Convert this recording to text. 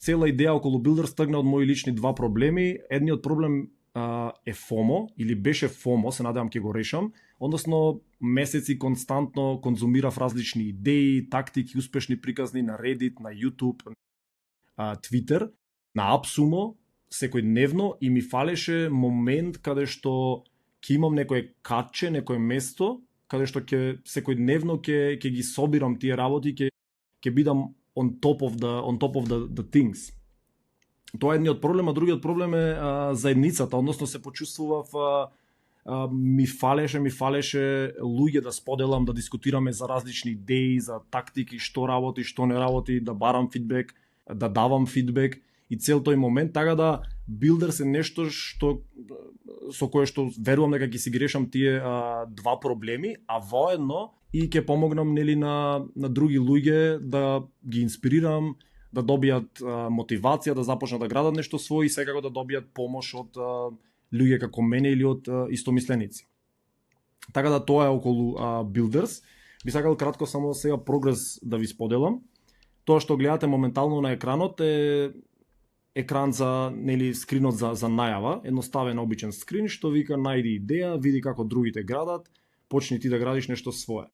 цела идеја околу Builders тргна од мои лични два проблеми. Едниот проблем е FOMO, или беше FOMO, се надевам ќе го решам, односно месеци константно конзумирав различни идеи, тактики, успешни приказни на Reddit, на YouTube, Twitter, на AppSumo, секојдневно, и ми фалеше момент каде што ќе имам некое катче, некое место, каде што ќе секојдневно ќе ги собирам тие работи, ќе бидам on top of the things. Тоа е едниот проблем, а другиот проблем е заедницата, односно се почувствував ми фалеше луѓе да споделам, да дискутираме за различни идеи, за тактики, што работи, што не работи, да барам фидбек, да давам фидбек и цел тој момент, така да Builders е нешто со кое што верувам дека ќе си ги решам тие два проблеми, а воедно и ќе помогнам нели на други луѓе да ги инспирирам, да добијат мотивација, да започнат да градат нешто свој и секако да добијат помош од луѓе како мене или од истомисленици. Така да тоа е околу Builders. Би сакал кратко само сега прогрес да ви споделам. Тоа што гледате моментално на екранот е екран за скринот за најава, едноставен обичен скрин што вика најди идеја, види како другите градат, почни ти да градиш нешто свое.